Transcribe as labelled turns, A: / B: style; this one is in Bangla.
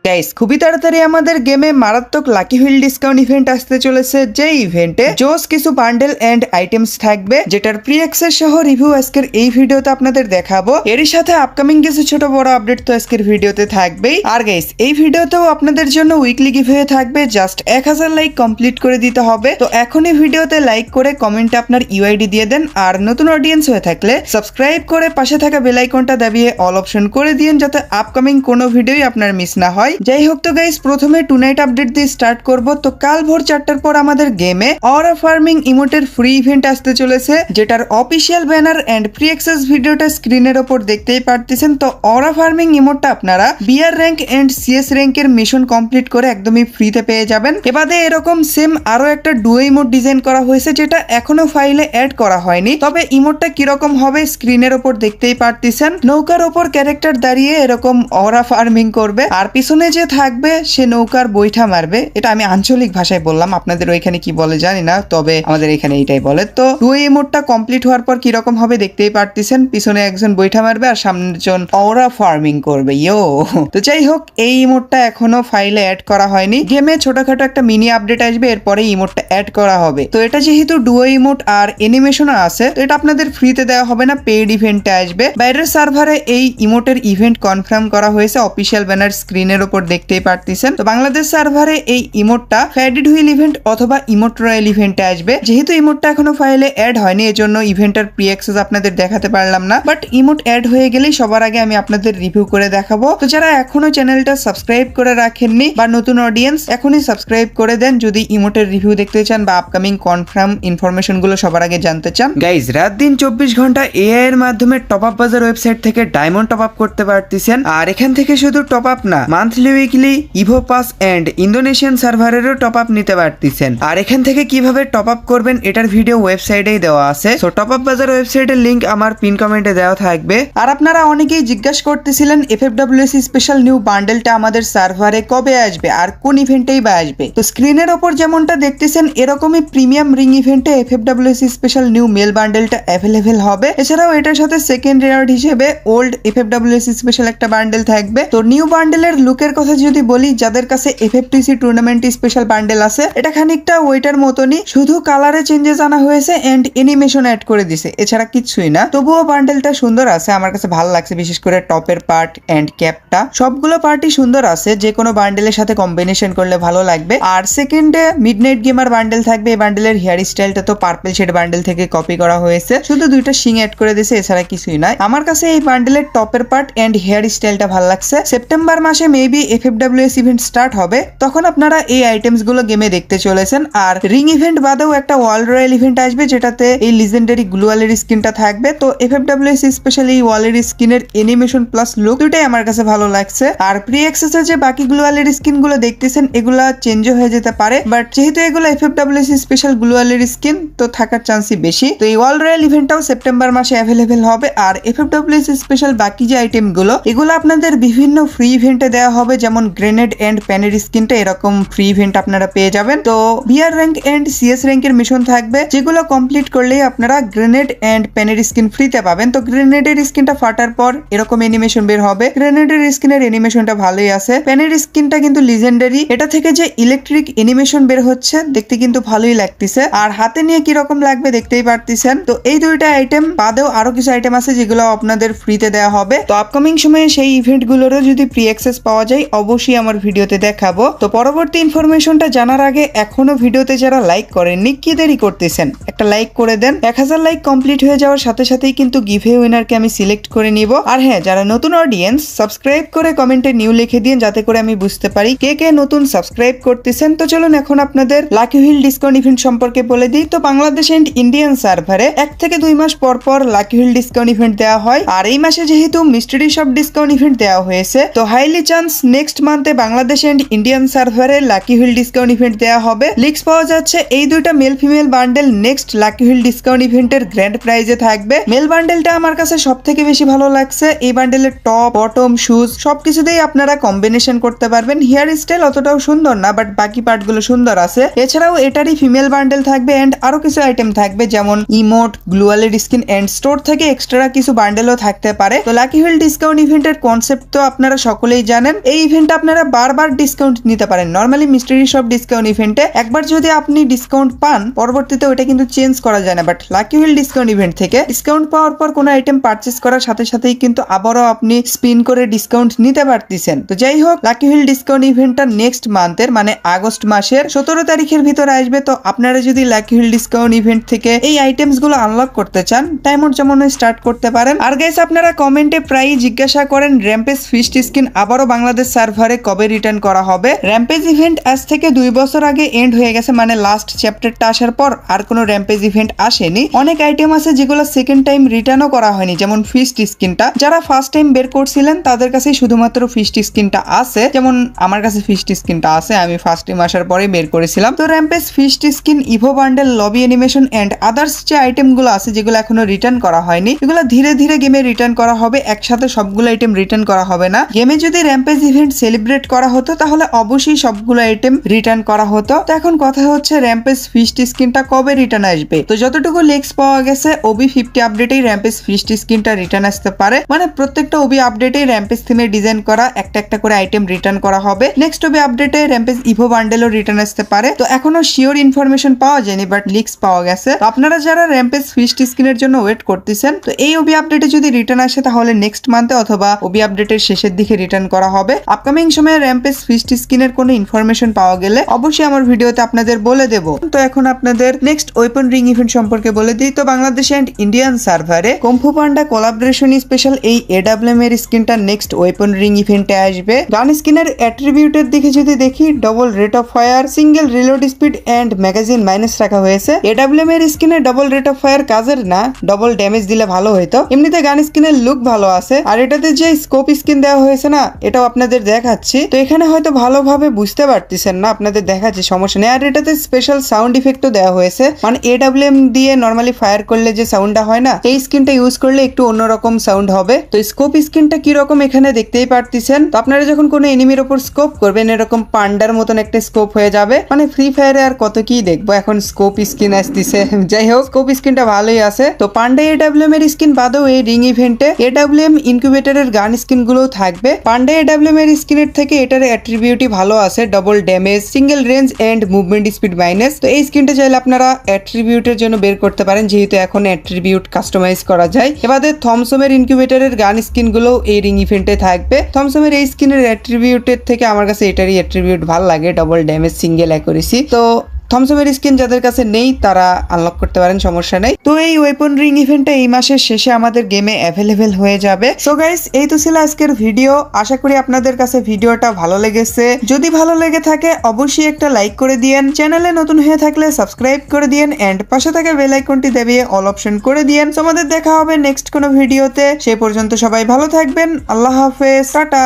A: গাইস খুবই তাড়াতাড়ি আমাদের গেমে মারাত্মক লাকি হুইল ডিসকাউন্ট ইভেন্ট আসতে চলেছে, যে ইভেন্টে জোস কিছু বান্ডেল এন্ড আইটেমস থাকবে, যেটার প্রি অ্যাক্সেস সহ রিভিউ আজকের এই ভিডিওতে আপনাদের দেখাবো। এরই সাথে আপকামিং কিছু ছোট বড় আপডেট তো আজকের ভিডিওতে থাকবেই। আর গাইস এই ভিডিওতেও আপনাদের জন্য উইকলি গিভওয়ে থাকবে, জাস্ট 1000 লাইক কমপ্লিট করে দিতে হবে। তো এখনই ভিডিওতে লাইক করে কমেন্টে আপনার ইউআইডি দিয়ে দেন, আর নতুন অডিয়েন্স হয়ে থাকলে সাবস্ক্রাইব করে পাশে থাকা বেল আইকনটা দাবিয়ে অল অপশন করে দিন, যাতে আপকামিং কোনো ভিডিওই আপনার মিস না হয়। যাই হোক, তো গাইস প্রথমে টু নাইট আপডেট দিয়ে স্টার্ট করব। তো কাল ভোর 4টার পর আমাদের গেমে অরা ফার্মিং ইমোটের ফ্রি ইভেন্ট আসতে চলেছে, যেটার official banner and pre access ভিডিওটা স্ক্রিনের ওপর দেখতেই পারতেছেন। তো অরা ফার্মিং ইমোটটা আপনারা বিআর র্যাঙ্ক এন্ড সিএস র্যাঙ্কের মিশন কমপ্লিট করে একদমই ফ্রিতে পেয়ে যাবেন। এবারে এরকম সেম আরো একটা ডুও ইমোট ডিজাইন করা হয়েছে, যেটা এখনো ফাইলে অ্যাড করা হয়নি। তবে ইমোটটা কিরকম হবে স্ক্রিনের ওপর দেখতেই পারতেছেন। নৌকার ওপর ক্যারেক্টার দাঁড়িয়ে এরকম অরা ফার্মিং করবে, আর পিছনে যে থাকবে সে নৌকার বৈঠা মারবে। এটা আমি আঞ্চলিক ভাষায় বললাম, আপনাদের ওইখানে কি বলে জানি না, তবে আমাদের এখানে এইটাই বলে। তো ডুও ইমোটটা কমপ্লিট হওয়ার পর কিরকম হবে দেখতেই পারতেছেন। পিছনে একজন বৈঠা মারবে আর সামনে জন অরা ফার্মিং করবে। ইয়ো, তো যাই হোক, এই ইমোটটা এখনো ফাইলে অ্যাড করা হয়নি। গেমে ছোটখাটো একটা মিনি আপডেট আসবে, এরপরে ইমোটটা অ্যাড করা হবে। তো এটা যেহেতু ডুও ইমোট আর অ্যানিমেশনও আছে, তো এটা আপনাদের ফ্রিতে দেওয়া হবে না, পেইড ইভেন্টে আসবে। বাইরের সার্ভারে এই ইমোটের ইভেন্ট কনফার্ম করা হয়েছে, অফিসিয়াল ব্যানার স্ক্রিনের উপর দেখতেই পারতেছেন। তো বাংলাদেশ সার্ভারে এই ইমোটটা ফ্যাডেড হুইল ইভেন্ট অথবা ইমোট রয়্যাল ইভেন্টে আসবে। যেহেতু ইমোটটা এখনো ফাইলে অ্যাড হয়নি, এজন্য ইভেন্টের প্রি অ্যাক্সেস আপনাদের দেখাতে পারলাম না, বাট ইমোট অ্যাড হয়ে গেলেই সবার আগে আমি আপনাদের রিভিউ করে দেখাবো। তো যারা এখনো চ্যানেলটা সাবস্ক্রাইব করে রাখেননি বা নতুন অডিয়েন্স, এখনই সাবস্ক্রাইব করে দেন যদি ইমোটের রিভিউ দেখতে চান বা আপকামিং কনফার্ম ইনফরমেশন গুলো সবার আগে জানতে চান। গাইজ রাত দিন 24 ঘন্টা এআই এর মাধ্যমে টপ আপ বাজার ওয়েবসাইট থেকে ডায়মন্ড টপ আপ করতে পারতেছেন। আর এখান থেকে শুধু টপ আপ না, monthly weekly evo pass and Indonesian সার্ভারেরও টপ আপ নিতে পারতেছেন। আর এখান থেকে কিভাবে টপ আপ করবেন এটার ভিডিও ওয়েবসাইটেই দেওয়া আছে। সো টপ আপ বাজার ওয়েবসাইটের লিংক আমার পিন কমেন্টে দেওয়া থাকবে। আর আপনারা অনেকেই জিজ্ঞাসা করতেছিলেন এফএফডব্লিউসি স্পেশাল নিউ বান্ডেলটা আমাদের সার্ভারে কবে আসবে আর কোন ইভেন্টেই বা আসবে। তো স্ক্রিনের ওপর যেমনটা দেখতেছেন এরকমই প্রিমিয়াম রিং ইভেন্টে এফএফডব্লিউসি স্পেশাল নিউ মেল বান্ডেলটা অ্যাভেলেবেল হবে। এছাড়াও এটার সাথে সেকেন্ড রেয়ার্ড হিসেবে ওল্ড এফএফডব্লিউসি স্পেশাল একটা বান্ডেল থাকবে। তো নিউ বান্ডেলের লুকের কথা যদি বলি, যাদের কাছে এফএফটিসি টুর্নামেন্ট স্পেশাল বান্ডেল আছে, এটা খানিকটা ওইটার মতনই, শুধু কালারে চেঞ্জেস আনা হয়েছে এন্ড অ্যানিমেশন অ্যাড করে দিছে, এছাড়া কিছুই না। তবুও বান্ডেলটা সুন্দর আছে, আমার কাছে ভালো লাগছে। বিশেষ করে টপের পার্ট এন্ড ক্যাপটা, সবগুলো পার্টই সুন্দর আছে, যে কোনো বান্ডেলের সাথে কম্বিনেশন করলে ভালো লাগবে। আর সেকেন্ডে মিডনাইট গেমার বান্ডেল থাকবে। এই বান্ডেলের হেয়ার স্টাইলটা তো পার্পল শেড বান্ডেল থেকে কপি করা হয়েছে, শুধু দুইটা শিং অ্যাড করে দিয়েছে, এছাড়া কিছুই নাই। আমার কাছে এই বান্ডেলের টপের পার্ট এন্ড হেয়ার স্টাইলটা ভালো লাগছে। সেপ্টেম্বর মাসে মেবি এফএফডব্লিউএস ইভেন্ট স্টার্ট হবে, তখন আপনারা এই আইটেমস গুলো গেমে দেখতে চলেছেন। আর রিং ইভেন্ট বাদেও একটা ওয়ার্ল্ড রয়্যাল ইভেন্ট আসবে, যেটাতে এই লিজেন্ডারি গ্লুয়ালের স্কিনটা থাকবে। তো এফএফডব্লিউএস স্পেশাল এই ওয়ালের স্কিনের অ্যানিমেশন প্লাস লুক দুটাই আমার কাছে ভালো লাগছে। আর প্রি অ্যাক্সেসে যে বাকি গ্লুয়ালের স্কিন গুলো দেখতেছেন এগুলা চেঞ্জ হয়ে যেতে পারে, বাট যেহেতু এগুলো এফএফডব্লিউএস স্পেশাল গ্লুয়ালের স্কিন, তো থাকার চান্সই বেশি। তো এই ওয়ার্ল্ড রয়্যাল ইভেন্টটাও সেপ্টেম্বর মাসে অ্যাভেলেবেল হবে। আর এফএফডব্লিউএস স্পেশাল বাকি যে আইটেম গুলো, এগুলো আপনাদের বিভিন্ন ফ্রি ইভেন্টে দেওয়া হবে, যেমন গ্রেনেড এন্ড প্যানের স্কিনটা এরকম ফ্রি ইভেন্ট আপনারা পেয়ে যাবেন। তো বিআর র্যাঙ্ক এন্ড সিএস র্যাঙ্কের মিশন থাকবে, যেগুলো কমপ্লিট করলেই আপনারা গ্রেনেড এন্ড প্যানের স্কিন ফ্রিতে পাবেন। তো গ্রেনেডের স্কিনটা ফাটার পর এরকম অ্যানিমেশন বের হবে। গ্রেনেডের স্কিনের অ্যানিমেশনটা ভালোই আছে। প্যানের স্কিনটা কিন্তু লিজেন্ডারি, এটা থেকে যে ইলেকট্রিক অ্যানিমেশন বের হচ্ছে দেখতে কিন্তু ভালোই লাগতেছে। আর হাতে নিয়ে কিরকম লাগবে দেখতেই পারতেছেন। তো এই দুইটা আইটেম বাদেও আরো কিছু আইটেম আছে যেগুলো আপনাদের ফ্রিতে দেওয়া হবে। তো আপকামিং সময়ে সেই ইভেন্ট গুলোরও যদি প্রি অ্যাক্সেস পাওয়া যায় অবশ্যই আমার ভিডিওতে দেখাবো। তো পরবর্তী ইনফরমেশনটা জানার আগে এখনো ভিডিওতে যারা লাইক করেননি, কি দেরি করতেছেন, একটা লাইক করে দেন। 1000 লাইক কমপ্লিট হয়ে যাওয়ার সাথে সাথেই কিন্তু গিভওয়ে উইনারকে আমি সিলেক্ট করে নিব। আর হ্যাঁ, যারা নতুন অডিয়েন্স, সাবস্ক্রাইব করে কমেন্টে নিউ লিখে দিন, যাতে করে আমি বুঝতে পারি কে কে নতুন সাবস্ক্রাইব করতেছেন। তো চলুন এখন আপনাদের লাকি হুইল ডিসকাউন্ট ইভেন্ট সম্পর্কে বলে দিই। তো বাংলাদেশ এন্ড ইন্ডিয়ান সার্ভারে 1 থেকে 2 মাস পর পর লাকি হুইল ডিসকাউন্ট ইভেন্ট দেওয়া হয়। আর এই মাসে যেহেতু মিস্ট্রি শপ ডিসকাউন্ট ইভেন্ট দেওয়া হয়েছে, তো হাইলি চান্স নেক্সট মান্থে বাংলাদেশ এন্ড ইন্ডিয়ান সার্ভারে লাকি হুইল ডিসকাউন্ট ইভেন্ট দেওয়া হবে। লিক্স পাওয়া যাচ্ছে এই দুইটা male female bundle next lucky wheel discount ইভেন্টের গ্র্যান্ড প্রাইজে থাকবে। মেল বান্ডেলটা আমার কাছে সব থেকে বেশি ভালো লাগছে। এই বান্ডেলের টপ, বটম, শুজ সবকিছুতেই আপনারা কম্বিনেশন করতে পারবেন। হেয়ার স্টাইল অতটাও সুন্দর না, বাট বাকি পার্ট গুলো সুন্দর আছে। এছাড়াও এটারই ফিমেল বান্ডেল থাকবে এন্ড আরো কিছু আইটেম থাকবে, যেমন ইমোট, গ্লুয়ালের স্কিন এন্ড স্টোর থেকে এক্সট্রা কিছু বান্ডেলও থাকতে পারে। তো লাকি হুইল ডিসকাউন্ট ইভেন্টের কনসেপ্ট তো আপনারা সকলেই জানেন। এই ইভেন্টে আপনারা বারবার ডিসকাউন্ট নিতে পারেন। নরমালি মিস্ট্রি শপ ডিসকাউন্ট ইভেন্টে একবার যদি আপনি ডিসকাউন্ট পান, পরবর্তীতে ওটা কিন্তু চেঞ্জ করা যায় না। But lucky wheel discount event থেকে ডিসকাউন্ট পাওয়ার পর কোনো আইটেম পারচেস করার সাথে সাথেই কিন্তু আবারও আপনি স্পিন করে ডিসকাউন্ট নিতে পারতেছেন। তো যাই হোক, লাকি হুইল ডিসকাউন্ট ইভেন্টটা নেক্সট মান্থের মানে আগস্ট মাসের 17 তারিখের ভিতরে আসবে। তো আপনারা যদি লাকি হুইল ডিসকাউন্ট ইভেন্ট থেকে এই আইটেমস গুলো আনলক করতে চান, ডায়মন্ড জমানো স্টার্ট করতে পারেন। আর গাইস, আপনারা কমেন্টে প্রায়ই জিজ্ঞাসা করেন র্যাম্পেজ ফিস্ট স্কিন আবারও বাংলাদেশ সার্ভারে কবে রিটার্ন করা হবে। র্যাম্পেজ ইভেন্ট আজ থেকে 2 বছর আগে এন্ড হয়ে গেছে, মানে লাস্ট চ্যাপ্টারটা আসার পর আর কোনো র্যাম্পেজ ইভেন্ট আসেনি। অনেক আইটেম আছে যেগুলো সেকেন্ড টাইম রিটার্নও করা হয়নি, যেমন ফিস্ট স্কিনটা যারা ফার্স্ট টাইম বের করছিলেন তাদের কাছে শুধুমাত্র ফিস্ট স্কিনটা আছে। যেমন আমার কাছে ফিস্ট স্কিনটা আছে, আমি ফার্স্ট টাইম আসার পরে বের করেছিলাম। তো rampage fist skin, evo bundle, lobby animation and others যে আইটেম গুলো আছে যেগুলো এখনো রিটার্ন করা হয়নি, এগুলো ধীরে ধীরে গেমে রিটার্ন করা হবে। একসাথে সবগুলো আইটেম রিটার্ন করা হবে না। গেমে যদি র্যাম্পেজ ইভেন্ট সেলিব্রেট করা হতো তাহলে অবশ্যই সবগুলো আইটেম রিটার্ন করা হতো। তো এখন কথা হচ্ছে র্যাম্পেজ ফিস্ট স্কিনটা কবে রিটার্ন আসবে। তো যতটুকু লিক্স পাওয়া গেছে, ওবি 50 আপডেটেই র্যাম্পেজ ফিস্ট স্কিনটা রিটার্ন আসতে পারে। মানে প্রত্যেকটা ওবি আপডেটেই র্যাম্পেজ থিমে ডিজাইন করা একটা একটা করে আইটেম রিটার্ন করা হবে। নেক্সট ওবি আপডেটে র্যাম্পেজ ইভো বান্ডেলও রিটার্ন আসতে পারে। তো এখনো শিওর ইনফরমেশন পাওয়া যায়নি, বাট লিক্স পাওয়া গেছে। তো আপনারা যারা র্যাম্পেজ ফিস্ট স্কিনের জন্য ওয়েট করতেছেন, তো এই ওবি আপডেটে যদি রিটার্ন আসে তাহলে নেক্সট মান্থে অথবা ওবি আপডেটের শেষের দিকে রিটার্ন করা হবে। আপকামিং সময়ে র্যাম্পেজ ফিস্ট স্কিনের কোনো ইনফরমেশন পাওয়া গেলে অবশ্যই আমার ভিডিওতে আপনাদের বলে দেব। তো এখন আপনাদের নেক্সট ওয়েপন রিং ইভেন্ট সম্পর্কে বলে দিই। তো বাংলাদেশ এন্ড ইন্ডিয়ান সার্ভারে কুম্ফু পান্ডা কোলাবোরেশন স্পেশাল এই এডাব্লিউএম এর স্কিনটা নেক্সট ওয়েপন রিং ইভেন্টে আসবে। গান স্কিনের অ্যাট্রিবিউটের দিকে যদি দেখি, double rate of fire, single reload speed and magazine minus রাখা হয়েছে। এডাব্লিউএম এর স্কিনে ডবল রেট অফ ফায়ার কাজের না, ডবল ড্যামেজ দিলে ভালো হইতো। এমনিতে গান স্কিনের লুক ভালো আছে। আর এটাতে যে স্কোপ স্কিন দেওয়া হয়েছে না, এটাও আপনাদের দেখাচ্ছি। তো এখানে হয়তো ভালোভাবে বুঝতে পারতেছেন না, আপনাদের দেখাচ্ছি, সমস্যা নেই। আর এটাতে স্পেশাল সাউন্ড ইফেক্টও দেওয়া হয়েছে, মানে এডাব্লিউএম দিয়ে নরমালি ফায়ার করলে যে সাউন্ডটা হয় না, এই স্কিনটা ইউজ করলে একটু অন্যরকম সাউন্ড হবে। তো স্কোপ স্কিনটা কিরকম এখানে দেখতেই পারতেছেন। তো আপনারা যখন কোনো এনিমির ওপর স্কোপ করবেন, এরকম পান্ডার মতন একটা স্কোপ হয়ে যাবে। মানে ফ্রি ফায়ারে আর কত কি দেখবো, এখন স্কোপ স্কিন আসতেছে। যাই হোক, স্কোপ স্কিনটা ভালোই আছে। তো পান্ডা এডাব্লিউএম এর স্কিন বাদেও এই রিং ইভেন্টে এডাব্লিউএম ইনকিউবেটরের গান স্কিন গুলো থাকবে। পান্ডা এডাব্লিউএম এর স্কিনের থেকে এটার অ্যাট্রিবিউটই ভালো আছে, double damage, single range and movement speed minus. তো এই স্কিনটা চাইলে আপনারা অ্যাট্রিবিউটের জন্য বের করতে পারেন, যেহেতু এখন অ্যাট্রিবিউট কাস্টমাইজ করা যায়। এবারে থমসমের ইনকিউবেটরের গান স্কিন গুলো এই রিং ইভেন্টে থাকবে। থমসমের এই স্কিনের অ্যাট্রিবিউটের থেকে আমার কাছে এটারই অ্যাট্রিবিউট ভালো লাগে, ডবল ড্যামেজ, সিঙ্গেল অ্যাকুরেসি। তো থমসমের স্কিন যাদের কাছে নেই তারা আনলক করতে পারেন, সমস্যা নেই। তো এই ওয়েপন রিং ইভেন্টটা এই মাসের শেষে আমাদের গেমে অ্যাভেলেবেল হয়ে যাবে। সো গাইস, এই তো ছিল আজকের ভিডিও। আশা করি আপনাদের কাছে ভিডিওটা ভালো লেগেছে। যদি ভালো লেগে থাকে অবশ্যই একটা লাইক করে দিয়েন। চ্যানেলে নতুন হয়ে থাকলে সাবস্ক্রাইব করে দিয়েন এন্ড পাশে থাকা বেল আইকনটি দাবিয়ে অল অপশন করে দিয়েন। তোমাদের দেখা হবে নেক্সট কোনো ভিডিওতে। সেই পর্যন্ত সবাই ভালো থাকবেন। আল্লাহ হাফেজ, টাটা।